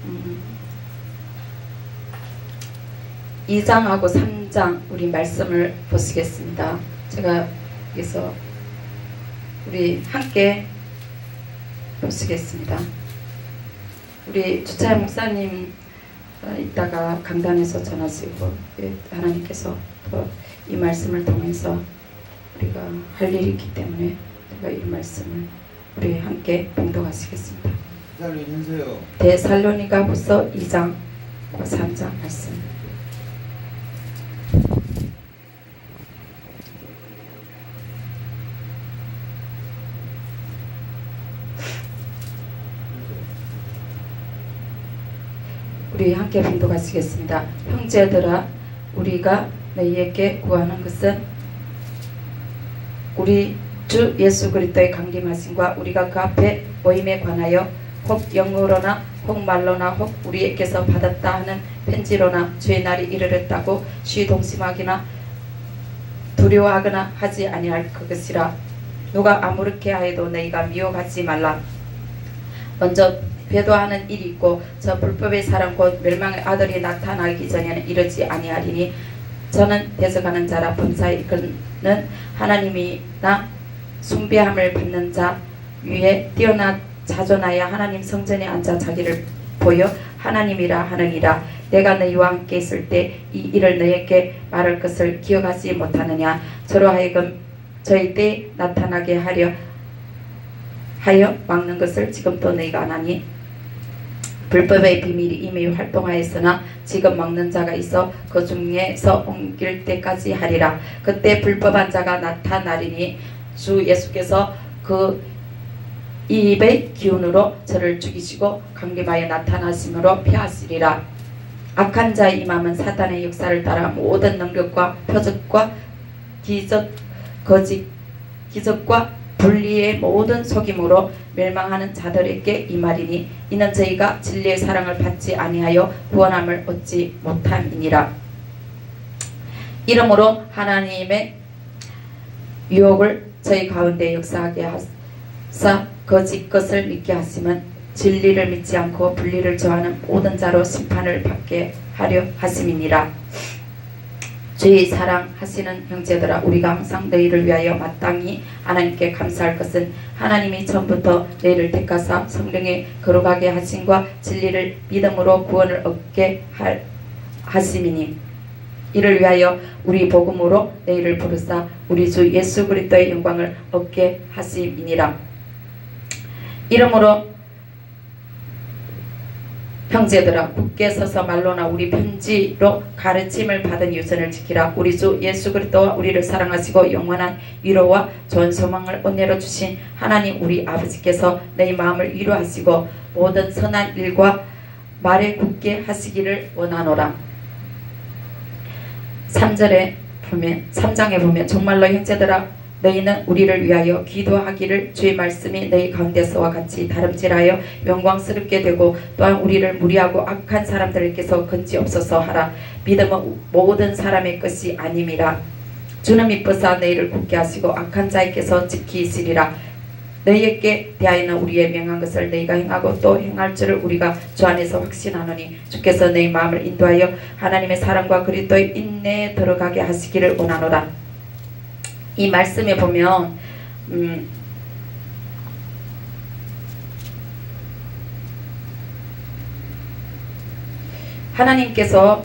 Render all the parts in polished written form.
음, 2장하고 3장 우리 말씀을 보시겠습니다. 제가 여기서 우리 함께 보시겠습니다. 우리 주차야 목사님 이따가 강단에서 전하시고 하나님께서 또 이 말씀을 통해서 우리가 할 일이 있기 때문에 제가 이 말씀을 우리 함께 봉독하시겠습니다. 데살로니가후서 2장 3장 말씀. 우리 함께 봉독하시겠습니다. 형제들아, 우리가 너희에게 구하는 것은 우리 주 예수 그리스도의 강림하심과 우리가 그 앞에 모임에 관하여 혹 영어로나 혹 말로나 혹 우리에게서 받았다 하는 편지로나 주의 날이 이르렀다고 시동심하기나 두려워하거나 하지 아니할 그것이라. 누가 아무렇게 하여도 너희가 미혹하지 말라. 먼저 배도하는 일이 있고 저 불법의 사람 곧 멸망의 아들이 나타나기 전에는 이르지 아니하리니 저는 대적하는 자라. 범사에 이끄는 하나님이나 숭배함을 받는 자 위에 뛰어나 자존하여 하나님 성전에 앉아 자기를 보여 하나님이라 하느니라. 내가 너희와 함께 있을 때 이 일을 너희에게 말할 것을 기억하지 못하느냐. 저로 하여금 저희 때에 나타나게 하여 막는 것을 지금도 너희가 안 하니 불법의 비밀이 이미 활동하였으나 지금 막는 자가 있어 그 중에서 옮길 때까지 하리라. 그때 불법한 자가 나타나리니 주 예수께서 그 입의 기운으로 저를 죽이시고 강림하여 나타나심으로 폐하시리라. 악한 자의 임함은 사단의 역사를 따라 모든 능력과 표적과 기적과 분리의 모든 속임으로 멸망하는 자들에게 임하리니 이는 저희가 진리의 사랑을 받지 아니하여 구원함을 얻지 못함이니라. 이러므로 하나님의 유혹을 저희 가운데 역사하게 하사 거짓 것을 믿게 하시면 진리를 믿지 않고 분리를 저하는 모든 자로 심판을 받게 하려 하심이니라. 주의 사랑하시는 형제들아, 우리가 항상 너희를 위하여 마땅히 하나님께 감사할 것은 하나님이 처음부터 너희를 택하사 성령의 거룩하게 하심과 진리를 믿음으로 구원을 얻게 하심이니 이를 위하여 우리 복음으로 너희를 부르사 우리 주 예수 그리스도의 영광을 얻게 하심이니라. 이러므로 형제들아, 굳게 서서 말로나 우리 편지로 가르침을 받은 유선을 지키라. 우리 주 예수 그리스도와 우리를 사랑하시고 영원한 위로와 좋은 소망을 은혜로 주신 하나님 우리 아버지께서 너희 마음을 위로하시고 모든 선한 일과 말에 굳게 하시기를 원하노라. 3장에 보면 정말로 형제들아, 너희는 우리를 위하여 기도하기를 주의 말씀이 너희 가운데서와 같이 다름질하여 영광스럽게 되고 또한 우리를 무리하고 악한 사람들에게서 건지옵소서 하라. 믿음은 모든 사람의 것이 아님이라. 주는 미쁘사 너희를 굳게 하시고 악한 자에게서 지키시리라. 너희에게 대하여는 우리의 명한 것을 너희가 행하고 또 행할 줄을 우리가 주 안에서 확신하노니 주께서 너희 마음을 인도하여 하나님의 사랑과 그리스도의 인내에 들어가게 하시기를 원하노라. 이 말씀에 보면 하나님께서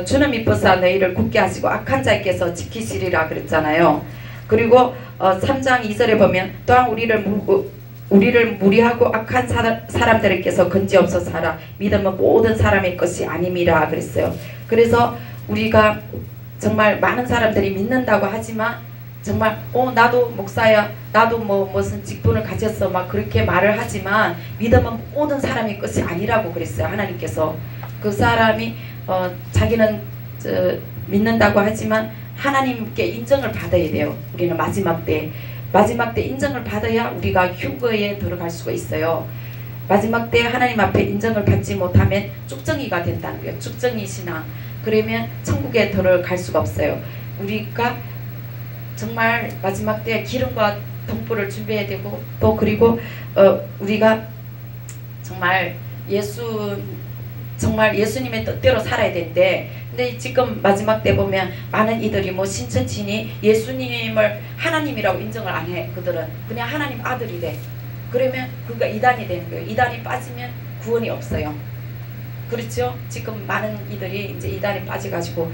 주는 미쁘사 너희를 굳게 하시고 악한 자에게서 지키시리라 그랬잖아요. 그리고 3장 2절에 보면 또한 우리를 무리하고 악한 사람들에게서 건지옵소서 하라. 믿음은 모든 사람의 것이 아님이라 그랬어요. 그래서 우리가 정말 많은 사람들이 믿는다고 하지만 정말 나도 목사야, 나도 무슨 직분을 가졌어 막 그렇게 말을 하지만 믿음은 모든 사람의 것이 아니라고 그랬어요. 하나님께서 그 사람이 자기는 믿는다고 하지만 하나님께 인정을 받아야 돼요. 우리는 마지막 때 인정을 받아야 우리가 휴거에 들어갈 수가 있어요. 마지막 때 하나님 앞에 인정을 받지 못하면 쭉정이가 된다는 거예요. 쭉정이 신앙. 그러면 천국에 들어갈 수가 없어요. 우리가 정말 마지막 때 기름과 등불을 준비해야 되고 또 그리고 우리가 정말 예수 정말 예수님의 뜻대로 살아야 되는데, 근데 지금 마지막 때 보면 많은 이들이 뭐 신천지니 예수님을 하나님이라고 인정을 안 해. 그들은 그냥 하나님 아들이래. 그러면 그가 이단이 되는 거예요. 이단이 빠지면 구원이 없어요. 그렇죠? 지금 많은 이들이 이제 이단에 빠져가지고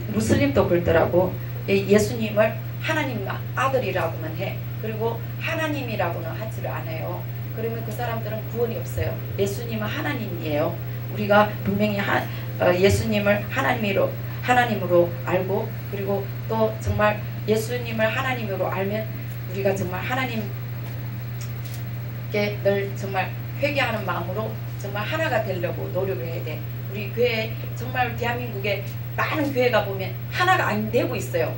무슬림도 그러더라고. 예수님을 하나님 아들이라고는 해. 그리고 하나님이라고는 하지를 않아요. 그러면 그 사람들은 구원이 없어요. 예수님은 하나님이에요. 우리가 분명히 예수님을 하나님으로 알고, 그리고 또 정말 예수님을 하나님으로 알면 우리가 정말 하나님께 늘 정말 회개하는 마음으로 정말 하나가 되려고 노력을 해야 돼. 우리 교회 정말 대한민국에 많은 교회가 보면 하나가 안 되고 있어요.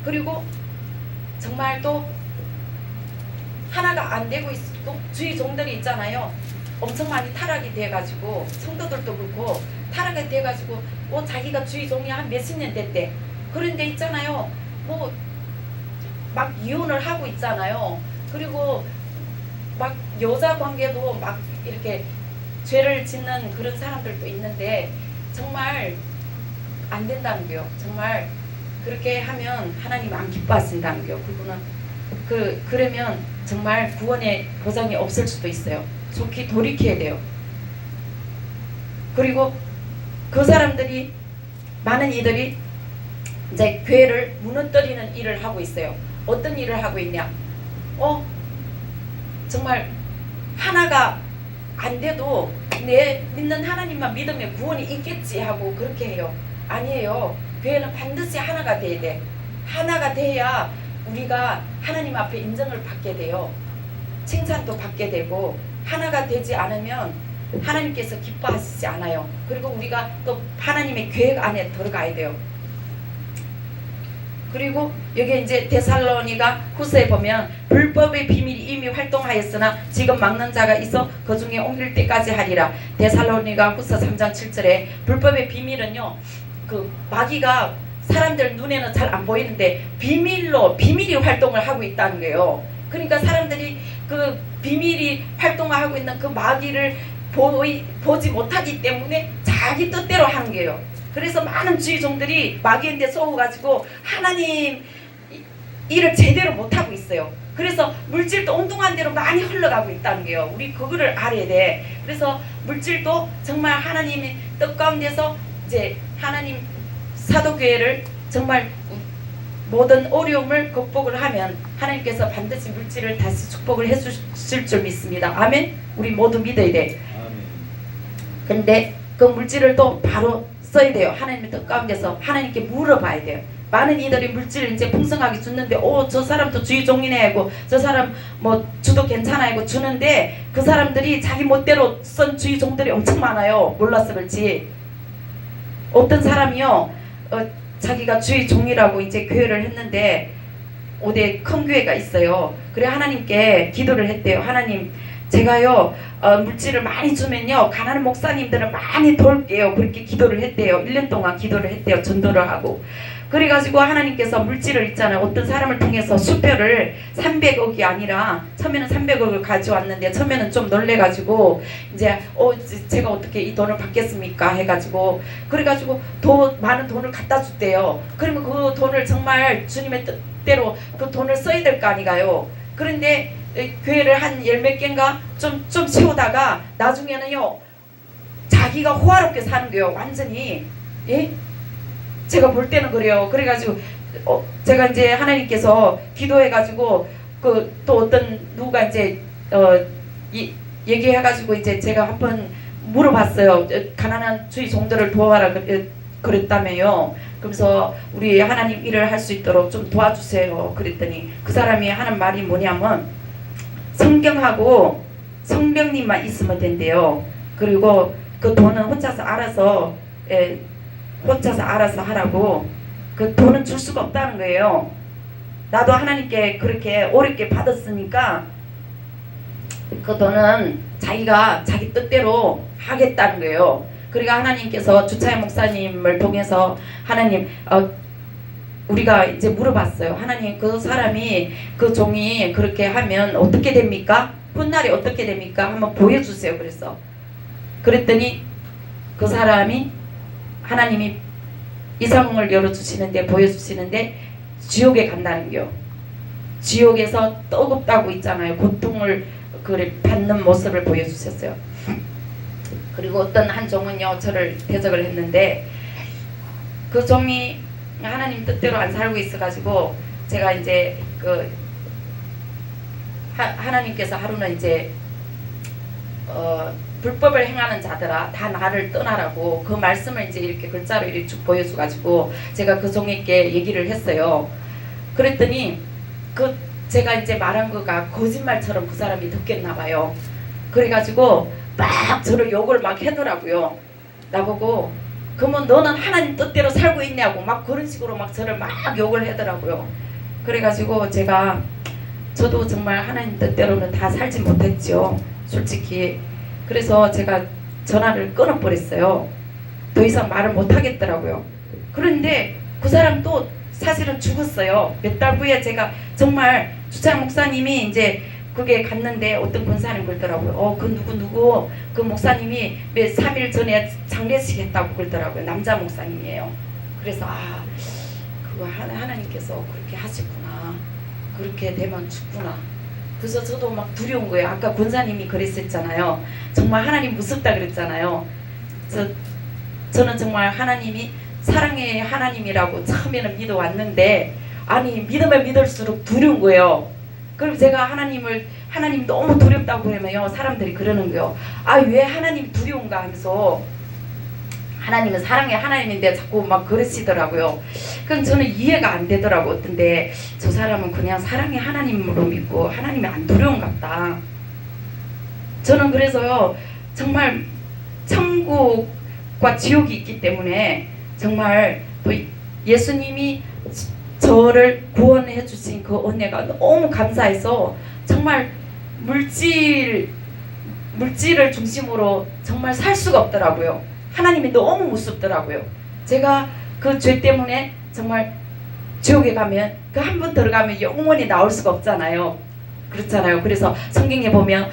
그리고 정말 또 하나가 안 되고 있고 주의 종들이 있잖아요. 엄청 많이 타락이 돼가지고 성도들도 그렇고 타락이 돼가지고 자기가 주의 종이 한 몇십 년 됐대. 그런데 있잖아요. 뭐 막 이혼을 하고 있잖아요. 그리고 막 여자 관계도 막 이렇게 죄를 짓는 그런 사람들도 있는데 정말 안 된다는 거요. 정말 그렇게 하면 하나님 안 기뻐하신다는 거요. 그분은 그러면 정말 구원의 보장이 없을 수도 있어요. 좋게 돌이켜야 돼요. 그리고 그 사람들이 많은 이들이 이제 교회를 무너뜨리는 일을 하고 있어요. 어떤 일을 하고 있냐? 정말 하나가 안 돼도 내 믿는 하나님만 믿으면 구원이 있겠지 하고 그렇게 해요. 아니에요. 교회는 반드시 하나가 돼야 돼. 하나가 돼야 우리가 하나님 앞에 인정을 받게 돼요. 칭찬도 받게 되고, 하나가 되지 않으면 하나님께서 기뻐하시지 않아요. 그리고 우리가 또 하나님의 계획 안에 들어가야 돼요. 그리고 여기 이제 데살로니가 후서에 보면 불법의 비밀이 이미 활동하였으나 지금 막는 자가 있어 그 중에 옮길 때까지 하리라. 데살로니가 후서 3장 7절에 불법의 비밀은요, 그 마귀가 사람들 눈에는 잘 안 보이는데 비밀이 활동을 하고 있다는 거예요. 그러니까 사람들이 그 비밀이 활동하고 있는 그 마귀를 보지 못하기 때문에 자기 뜻대로 하는 거예요. 그래서 많은 주의 종들이 마귀한테 쏘아가지고 하나님 일을 제대로 못하고 있어요. 그래서 물질도 엉뚱한 대로 많이 흘러가고 있다는 거예요. 우리 그거를 알아야 돼. 그래서 물질도 정말 하나님의 뜻 가운데서 이제 하나님 사도교회를 정말 모든 어려움을 극복을 하면 하나님께서 반드시 물질을 다시 축복을 해주실 줄 믿습니다. 아멘. 우리 모두 믿어야 돼. 근데 그 물질을 또 바로 써야 돼요. 하나님의 뜻 가운데서 하나님께 물어봐야 돼요. 많은 이들이 물질을 이제 풍성하게 주는데 저 사람도 주의 종이네 하고 저 사람 뭐 주도 괜찮아 하고 주는데 그 사람들이 자기 멋대로 쓴 주의 종들이 엄청 많아요. 몰라서 그렇지. 어떤 사람이요 자기가 주의 종이라고 이제 교회를 했는데 어디 큰 교회가 있어요. 그래 하나님께 기도를 했대요. 하나님 제가요 물질을 많이 주면요 가난한 목사님들을 많이 도울게요. 그렇게 기도를 했대요. 1년 동안 기도를 했대요. 전도를 하고. 그래가지고 하나님께서 물질을 있잖아요. 어떤 사람을 통해서 수표를 300억이 아니라 처음에는 300억을 가져왔는데 처음에는 좀 놀래가지고 이제 제가 어떻게 이 돈을 받겠습니까 해가지고 그래가지고 많은 돈을 갖다 줬대요. 그러면 그 돈을 정말 주님의 뜻대로 그 돈을 써야 될 거 아니가요. 그런데 교회를 한 열 몇 개인가 좀 세우다가 나중에는요 자기가 호화롭게 사는 거예요. 완전히. 예? 제가 볼 때는 그래요. 그래가지고 제가 이제 하나님께서 기도해가지고 그 또 어떤 누가 이제 얘기해가지고 이제 제가 한번 물어봤어요. 가난한 주의 종들을 도와라 그랬다며요. 그래서 우리 하나님 일을 할 수 있도록 좀 도와주세요. 그랬더니 그 사람이 하는 말이 뭐냐면 성경하고 성령님만 있으면 된대요. 그리고 그 돈은 혼자서 알아서 하라고. 그 돈은 줄 수가 없다는 거예요. 나도 하나님께 그렇게 어렵게 받았으니까 그 돈은 자기가 자기 뜻대로 하겠다는 거예요. 그러니까 하나님께서 주차연 목사님을 통해서 하나님 우리가 이제 물어봤어요. 하나님 그 사람이 그 종이 그렇게 하면 어떻게 됩니까? 훗날이 어떻게 됩니까? 한번 보여주세요. 그랬더니 그 사람이 하나님이 이상을 열어주시는데 보여주시는데 지옥에 간다는 겨. 지옥에서 뜨겁다고 있잖아요. 고통을 받는 모습을 보여주셨어요. 그리고 어떤 한 종은요 저를 대적을 했는데 그 종이 하나님 뜻대로 안 살고 있어가지고 제가 이제 하나님께서 하루는 이제 불법을 행하는 자들아 다 나를 떠나라고 그 말씀을 이제 이렇게 글자로 이렇게 쭉 보여줘가지고 제가 그 종에게 얘기를 했어요. 그랬더니 제가 이제 말한 거가 거짓말처럼 그 사람이 듣겠나 봐요. 그래가지고 막 저를 욕을 막 하더라고요. 나보고 그러면 너는 하나님 뜻대로 살고 있냐고 막 그런 식으로 막 저를 막 욕을 하더라고요. 그래가지고 저도 정말 하나님 뜻대로는 다 살지 못했죠. 솔직히. 그래서 제가 전화를 끊어버렸어요. 더 이상 말을 못하겠더라고요. 그런데 그 사람 또 사실은 죽었어요. 몇 달 후에 제가 정말 주창 목사님이 이제 그게 갔는데 어떤 권사님 그러더라고요. 그 누구 그 목사님이 몇 3일 전에 장례식 했다고 그러더라고요. 남자 목사님이에요. 그래서 그거 하나님께서 그렇게 하시구나. 그렇게 되면 죽구나. 그래서 저도 막 두려운 거예요. 아까 권사님이 그랬었잖아요. 정말 하나님 무섭다 그랬잖아요. 저는 정말 하나님이 사랑의 하나님이라고 처음에는 믿어왔는데 아니 믿으면 믿을수록 두려운 거예요. 그럼 제가 하나님 너무 두렵다고 그러면요 사람들이 그러는 거예요. 왜 하나님 두려운가 하면서 하나님은 사랑의 하나님인데 자꾸 막 그러시더라고요. 그럼 저는 이해가 안 되더라고. 어떤데 저 사람은 그냥 사랑의 하나님으로 믿고 하나님이 안 두려운 것 같다. 저는 그래서요 정말 천국과 지옥이 있기 때문에 정말 또 예수님이 저를 구원해 주신 그 은혜가 너무 감사해서 정말 물질을 중심으로 정말 살 수가 없더라고요. 하나님이 너무 무섭더라고요. 제가 그 죄 때문에 정말 지옥에 가면 그 한 번 들어가면 영원히 나올 수가 없잖아요. 그렇잖아요. 그래서 성경에 보면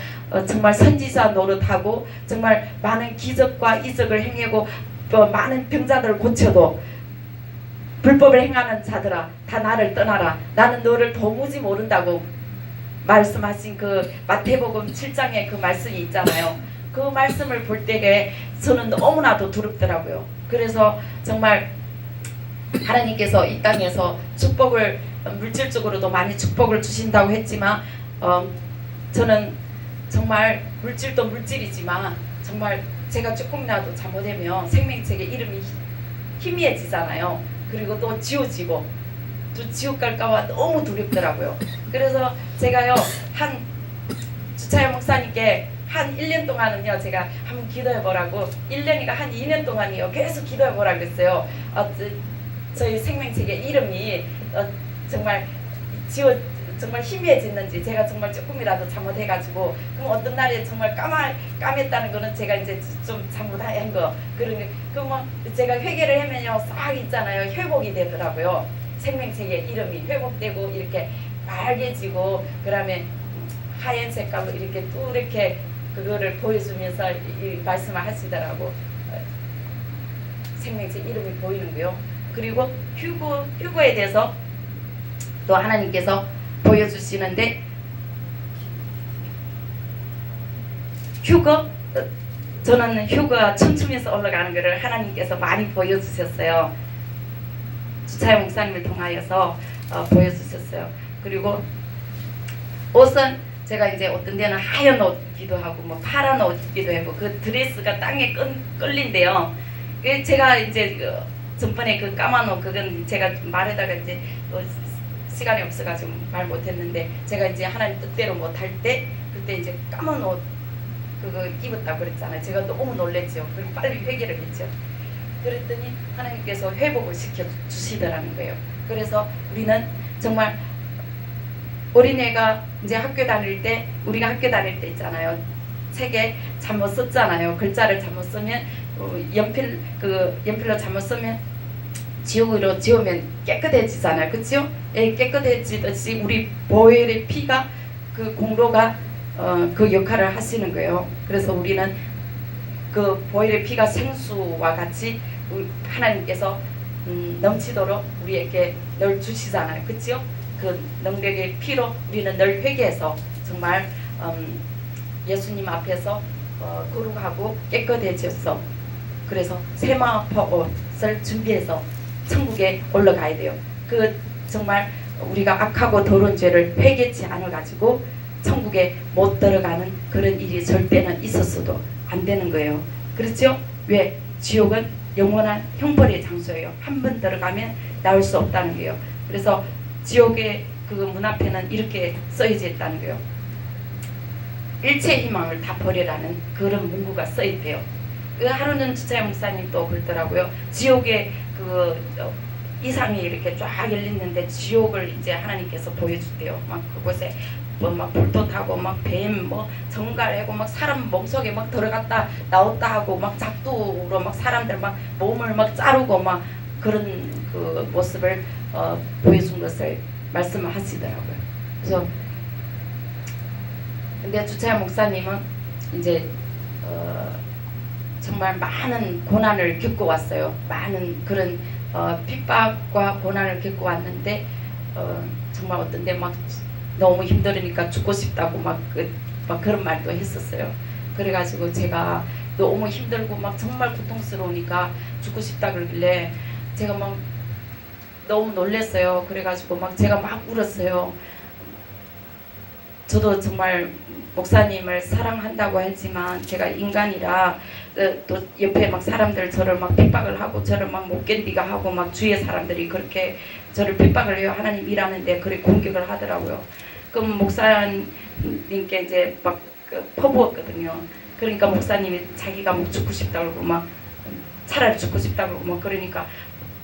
정말 선지자 노릇하고 정말 많은 기적과 이적을 행하고 또 많은 병자들을 고쳐도 불법을 행하는 자들아 다 나를 떠나라. 나는 너를 도무지 모른다고 말씀하신 그 마태복음 7장에 그 말씀이 있잖아요. 그 말씀을 볼 때에 저는 너무나도 두렵더라고요. 그래서 정말 하나님께서 이 땅에서 축복을 물질적으로도 많이 축복을 주신다고 했지만 저는 정말 물질도 물질이지만 정말 제가 조금이라도 잘못하면 생명책의 이름이 희미해지잖아요. 그리고 또 지워지고 또 지옥 갈까봐 너무 두렵더라고요. 그래서 제가요 주차영 목사님께 한 1년 동안은요 제가 한번 기도해보라고 1년이가 한 2년 동안이요 계속 기도해보라 그랬어요. 저희 생명책의 이름이 정말 정말 희미해졌는지 제가 정말 조금이라도 잘못해가지고 그럼 어떤 날에 정말 까맸다는 거는 제가 이제 좀 잘못한 거 그러면 제가 회개를 하면요 싹 있잖아요 회복이 되더라고요. 생명책의 이름이 회복되고 이렇게 빨개지고 그다음에 하얀 색깔로 이렇게 뚜렷게 그거를 보여주면서 이 말씀을 하시더라고. 생명책 이름이 보이는 거요. 그리고 휴거에 대해서 또 하나님께서 보여주시는데 저는 휴거 춤추면서 올라가는 것을 하나님께서 많이 보여주셨어요. 주차영 목사님을 통하여서 보여주셨어요. 그리고 옷은 제가 이제 어떤 데는 하얀 옷 입기도 하고 뭐 파란 옷 입기도 하고 그 드레스가 땅에 끌린대요. 제가 이제 전번에 그 까만 옷 그건 제가 말에다가 이제 또 시간이 없어가지고 말 못했는데 제가 이제 하나님 뜻대로 못할 때 그때 이제 까만 옷 그거 입었다고 그랬잖아요. 제가 너무 놀랬죠. 그리고 빨리 회개를 했죠. 그랬더니 하나님께서 회복을 시켜 주시더라는 거예요. 그래서 우리는 정말 어린애가 이제 학교 다닐 때 우리가 학교 다닐 때 있잖아요. 책에 잘못 썼잖아요. 글자를 잘못 쓰면 연필로 잘못 쓰면 지옥으로 지우면 깨끗해지잖아요. 그렇죠? 깨끗해지듯이 우리 보혈의 피가 그 공로가 그 역할을 하시는 거예요. 그래서 우리는 그 보혈의 피가 생수와 같이 하나님께서 넘치도록 우리에게 늘 주시잖아요. 그치요? 그 능력의 피로 우리는 늘 회개해서 정말 예수님 앞에서 거룩하고 깨끗해져서 그래서 세마포옷을 준비해서 천국에 올라가야 돼요. 그 정말 우리가 악하고 더러운 죄를 회개치 않아 가지고 천국에 못 들어가는 그런 일이 절대는 있었어도 안 되는 거예요. 그렇죠? 왜? 지옥은 영원한 형벌의 장소예요. 한 번 들어가면 나올 수 없다는 거예요. 그래서 지옥의 그 문 앞에는 이렇게 써져 있다는 거예요. 일체 희망을 다 버리라는 그런 문구가 써 있대요. 그 하루는 주차영 목사님 또 그러더라고요. 지옥의 그 이상이 이렇게 쫙 열리는데 지옥을 이제 하나님께서 보여주대요. 막 그곳에 뭐 막 불도 타고 막 뱀 뭐 정갈하고 막 사람 몸속에 막 들어갔다 나왔다 하고 막 작두로 막 사람들 막 몸을 막 자르고 막 그런 그 모습을 보여준 것을 말씀을 하시더라고요. 그래서 근데 주차영 목사님은 이제 정말 많은 고난을 겪고 왔어요. 많은 그런 핍박과 고난을 겪고 왔는데 정말 어떤 데 막 너무 힘들으니까 죽고 싶다고 막 그런 말도 했었어요. 그래가지고 제가 너무 힘들고 막 정말 고통스러우니까 죽고 싶다 그러길래 제가 막 너무 놀랐어요. 그래가지고 막 제가 막 울었어요. 저도 정말 목사님을 사랑한다고 하지만 제가 인간이라 또 옆에 막 사람들 저를 막 핍박을 하고 저를 막 못 견디게 하고 막 주위의 사람들이 그렇게 저를 핍박을 해요. 하나님 일하는데 그렇게 공격을 하더라고요. 그럼 목사님께 이제 막 퍼부었거든요. 그러니까 목사님이 자기가 막 죽고 싶다 그러고 막 차라리 죽고 싶다 그러고 막 그러니까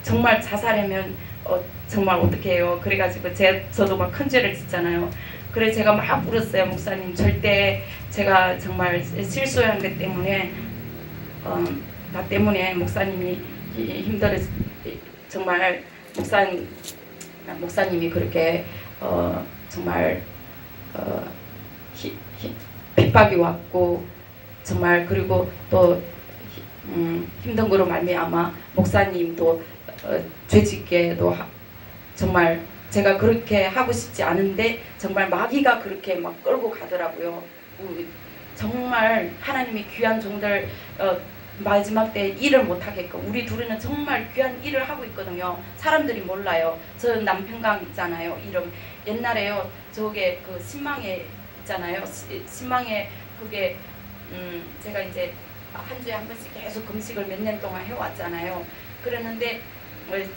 정말 자살하면 정말 어떻게 해요. 그래가지고 저도 막 큰 죄를 짓잖아요. 그래 제가 막 울었어요. 목사님 절대 제가 정말 실수한 것 때문에 나 때문에 목사님이 힘들어 정말 목사님이 그렇게 정말 핍박이 왔고 정말 그리고 또 힘든 거로 말미암아 목사님도 죄짓게도 정말 제가 그렇게 하고 싶지 않은데 정말 마귀가 그렇게 막 끌고 가더라고요. 정말 하나님이 귀한 종들 마지막 때 일을 못하게끔 우리 둘이는 정말 귀한 일을 하고 있거든요. 사람들이 몰라요. 저 남편강 있잖아요. 이름 옛날에요. 저게 그 신망에 있잖아요. 신망에 그게 제가 이제 한 주에 한 번씩 계속 금식을 몇 년 동안 해왔잖아요. 그랬는데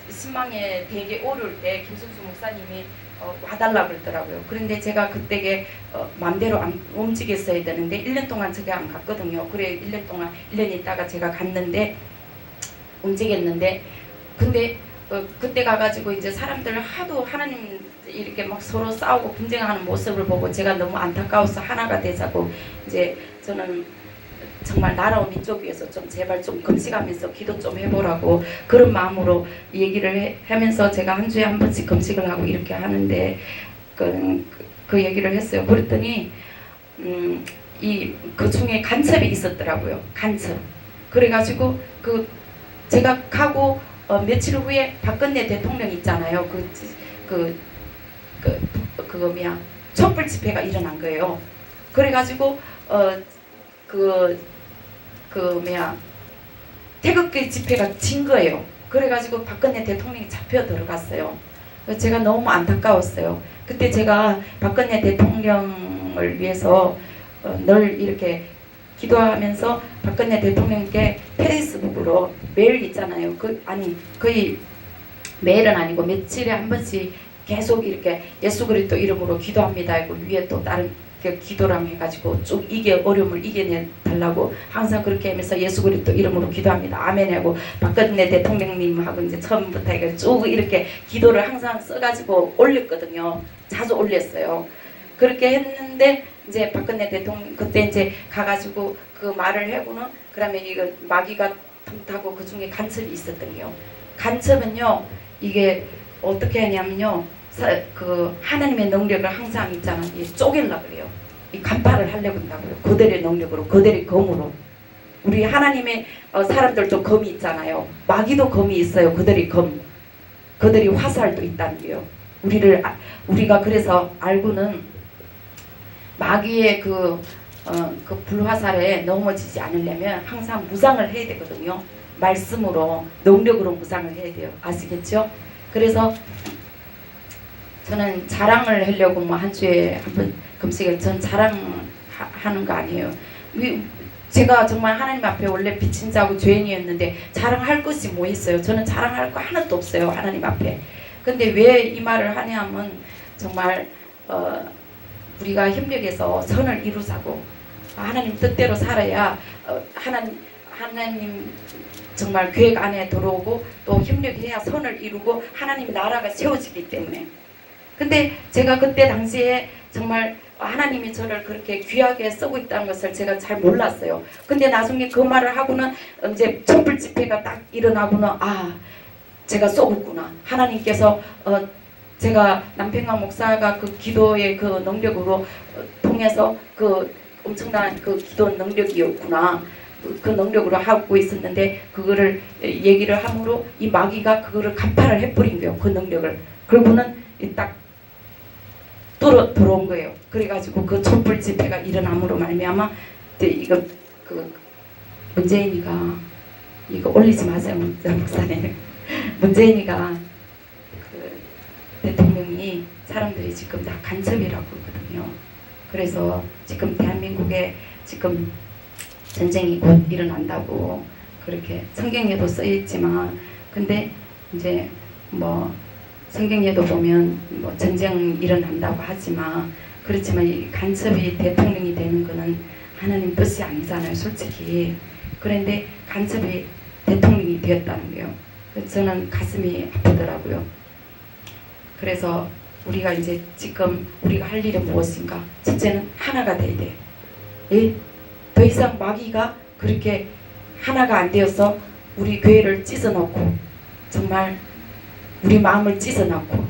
신망에 되게 오를 때 김승수 목사님이 와달라 그러더라고요. 그런데 제가 그때게 마음대로 안 움직였어야 되는데 1년 동안 제가 안 갔거든요. 그래 1년 동안 1년 있다가 제가 갔는데 움직였는데 근데 그때 가가지고 이제 사람들 하도 하나님 이렇게 막 서로 싸우고 분쟁하는 모습을 보고 제가 너무 안타까워서 하나가 되자고 이제 저는 정말 나라와 민족 위해서 좀 제발 좀 금식하면서 기도 좀 해보라고 그런 마음으로 얘기를 하면서 제가 한 주에 한 번씩 금식을 하고 이렇게 하는데 그 얘기를 했어요. 그랬더니 그 중에 간첩이 있었더라고요. 간첩. 그래가지고 제가 가고 며칠 후에 박근혜 대통령 있잖아요. 그거 뭐야 촛불 집회가 일어난 거예요. 그래가지고 태극기 집회가 진 거예요. 그래가지고 박근혜 대통령이 잡혀 들어갔어요. 제가 너무 안타까웠어요. 그때 제가 박근혜 대통령을 위해서 늘 이렇게 기도하면서 박근혜 대통령께 페이스북으로 매일 있잖아요. 거의 매일은 아니고 며칠에 한 번씩 계속 이렇게 예수 그리스도 이름으로 기도합니다. 이거 위에 또 다른 기도랑 해가지고 쭉 어려움을 이겨내 달라고 항상 그렇게 하면서 예수 그리스도 이름으로 기도합니다. 아멘 하고 박근혜 대통령님하고 이제 처음부터 해가지고 쭉 이렇게 기도를 항상 써가지고 올렸거든요. 자주 올렸어요. 그렇게 했는데 이제 박근혜 대통령 그때 이제 가가지고 그 말을 하고는 그러면 이거 마귀가 tum타고 그 중에 간첩이 있었거든요. 간첩은요 이게 어떻게 하냐면요. 하나님의 능력을 항상 있잖아요. 쪼개려고 그래요. 이 간파를 하려고 한다고요. 그들의 능력으로, 그들의 검으로. 우리 하나님의 사람들도 검이 있잖아요. 마귀도 검이 있어요. 그들이 화살도 있다는 게요. 우리가 그래서 알고는 마귀의 그 불화살에 넘어지지 않으려면 항상 무장을 해야 되거든요. 말씀으로, 능력으로 무장을 해야 돼요. 아시겠죠? 그래서 저는 자랑을 하려고 뭐 한 주에 한 번 금식을, 전 자랑하는 거 아니에요. 제가 정말 하나님 앞에 원래 비친 자고 죄인이었는데 자랑할 것이 뭐 있어요? 저는 자랑할 거 하나도 없어요. 하나님 앞에. 근데 왜 이 말을 하냐면 정말 우리가 협력해서 선을 이루자고, 하나님 뜻대로 살아야 하나님 정말 계획 안에 들어오고 또 협력해야 선을 이루고 하나님 나라가 세워지기 때문에. 근데 제가 그때 당시에 정말 하나님이 저를 그렇게 귀하게 쓰고 있다는 것을 제가 잘 몰랐어요. 근데 나중에 그 말을 하고는 이제 촛불 집회가 딱 일어나고는 제가 쏘겠구나. 하나님께서 제가 남평강 목사가 그 기도의 그 능력으로 통해서 그 엄청난 그 기도 능력이었구나. 그 능력으로 하고 있었는데 그거를 얘기를 함으로 이 마귀가 그거를 간파를 해버린 거예요. 그 능력을. 그러고는 딱 들어온 거예요. 그래가지고 그 촛불 집회가 일어남으로 말미암아 이거 그 문재인이가 이거 올리지 마세요, 목사님. 문재인이가 그 대통령이 사람들이 지금 다 간첩이라고 하거든요. 그래서 지금 대한민국에 지금 전쟁이 곧 일어난다고 그렇게 성경에도 써있지만, 근데 이제 뭐 성경에도 보면 뭐 전쟁 일어난다고 하지만, 그렇지만 이 간첩이 대통령이 되는 거는 하나님 뜻이 아니잖아요, 솔직히. 그런데 간첩이 대통령이 되었다는 거예요. 저는 가슴이 아프더라고요. 그래서 우리가 이제 지금 우리가 할 일은 무엇인가? 첫째는 하나가 돼야 돼. 예? 더 이상 마귀가 그렇게 하나가 안 되어서 우리 교회를 찢어놓고, 정말 우리 마음을 찢어놓고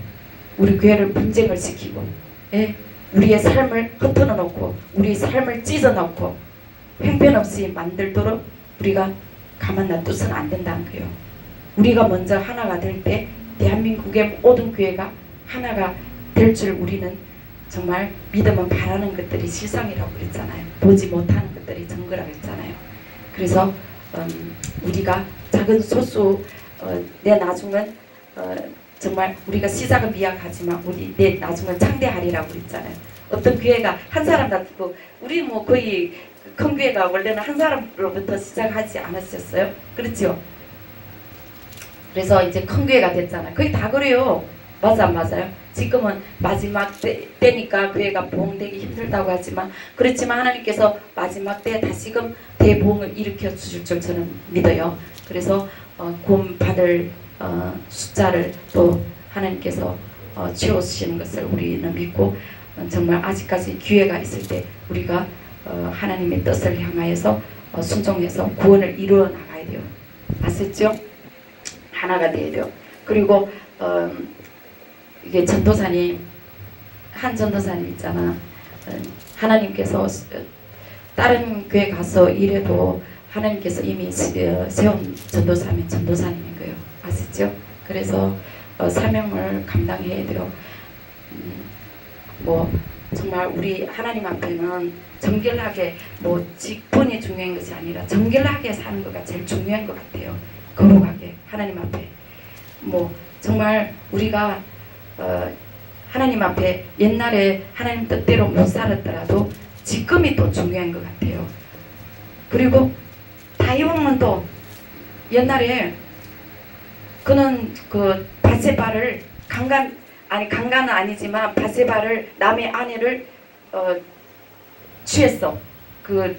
우리 교회를 분쟁을 시키고, 예? 우리의 삶을 흩어놓고 놓고 우리 삶을 찢어놓고 형편없이 만들도록 우리가 가만 놔두서는 안 된다는 거예요. 우리가 먼저 하나가 될 때 대한민국의 모든 교회가 하나가 될 줄 우리는 정말 믿으면 바라는 것들이 실상이라고 그랬잖아요. 보지 못하는 것들이 증거라고 했잖아요. 그래서 우리가 작은 소수 내 나중은 정말 우리가 시작은 미약하지만 내 나중은 창대하리라고 그랬잖아요. 어떤 교회가 한 사람 놔두고, 우리 뭐 거의 큰 교회가 원래는 한 사람으로부터 시작하지 않았었어요. 그렇죠? 그래서 이제 큰 교회가 됐잖아요. 거의 다 그래요. 맞아, 맞아요. 지금은 마지막 때니까 교회가 부흥되기 힘들다고 하지만, 그렇지만 하나님께서 마지막 때 다시금 대부흥을 일으켜 주실 줄 저는 믿어요. 그래서 구원 받을 숫자를 또 하나님께서 채워주시는 것을 우리는 믿고, 정말 아직까지 기회가 있을 때 우리가 하나님의 뜻을 향하여서 순종해서 구원을 이루어 나가야 돼요. 아셨죠? 하나가 돼야 돼요. 그리고 이게 전도사님, 한 전도사님 있잖아. 하나님께서 다른 교회 가서 일해도 하나님께서 이미 세운 전도사님인 거예요. 아시죠? 그래서 사명을 감당해야 돼요. 뭐 정말 우리 하나님 앞에는 정결하게, 뭐 직분이 중요한 것이 아니라 정결하게 사는 거가 제일 중요한 것 같아요. 거룩하게 하나님 앞에. 뭐 정말 우리가 하나님 앞에 옛날에 하나님 뜻대로 못 살았더라도 지금이 또 중요한 것 같아요. 그리고 다윗왕도 옛날에 그는 그 바세바를 강간은 아니지만 바세바를 남의 아내를 취했어. 그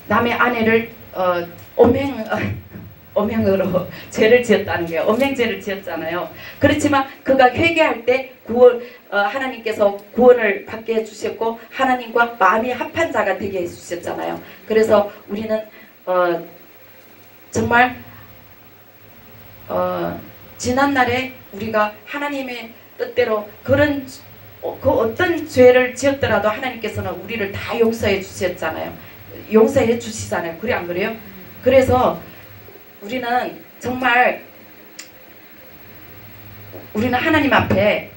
남의 아내를 엄행으로 죄를 지었다는 거예요. 엄행죄를 지었잖아요. 그렇지만 그가 회개할 때 하나님께서 구원을 받게 해주셨고 하나님과 마음이 합한 자가 되게 해주셨잖아요. 그래서 우리는 정말 지난날에 우리가 하나님의 뜻대로 그 어떤 죄를 지었더라도 하나님께서는 우리를 다 용서해 주셨잖아요. 용서해 주시잖아요. 그래 안 그래요? 그래서 우리는 정말 우리는 하나님 앞에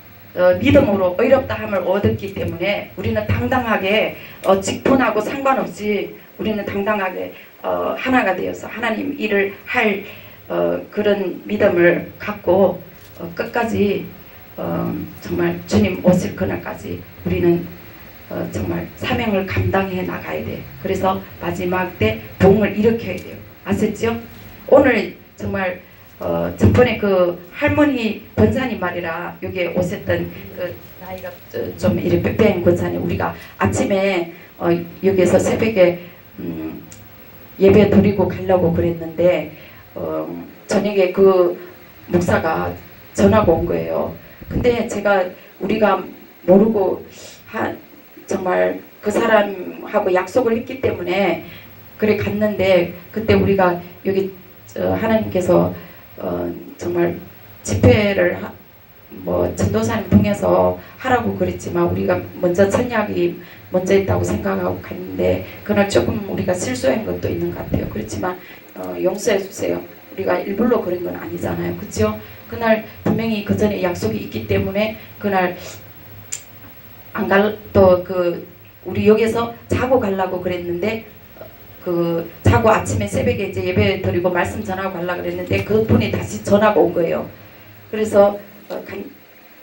믿음으로 의롭다 함을 얻었기 때문에 우리는 당당하게 직분하고 상관없이 우리는 당당하게 하나가 되어서 하나님 일을 할 그런 믿음을 갖고 끝까지 정말 주님 오실 그날까지 우리는 정말 사명을 감당해 나가야 돼요. 그래서 마지막 때 부흥을 일으켜야 돼요. 아셨죠? 오늘 정말 전번에 그 할머니 권사님 말이라 여기에 오셨던 그 나이가 좀 이렇게 뺑뺑 권사님, 우리가 아침에 여기에서 새벽에 예배 드리고 가려고 그랬는데 저녁에 그 목사가 전화가 온 거예요. 근데 제가 우리가 모르고 정말 그 사람하고 약속을 했기 때문에 그래 갔는데, 그때 우리가 여기 하나님께서 정말 집회를 뭐 전도사님 통해서 하라고 그랬지만 우리가 먼저 선약이 먼저 있다고 생각하고 갔는데 그날 조금 우리가 실수한 것도 있는 것 같아요. 그렇지만 용서해 주세요. 우리가 일부러 그런 건 아니잖아요. 그렇죠? 그날 분명히 그 전에 약속이 있기 때문에 그날 안 갈, 또 우리 여기서 자고 가려고 그랬는데 자고 아침에 새벽에 이제 예배 드리고 말씀 전하고 가려고 그랬는데 그 분이 다시 전화가 온 거예요. 그래서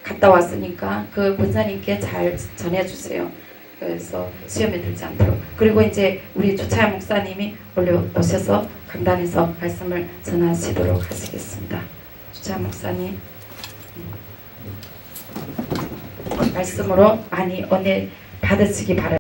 갔다 왔으니까 그 권사님께 잘 전해주세요. 그래서 시험에 들지 않도록. 그리고 이제 우리 조차야 목사님이 올라오셔서 강단에서 말씀을 전하시도록 하시겠습니다. 조차야 목사님, 말씀으로 많이 은혜 받으시기 바랍니다.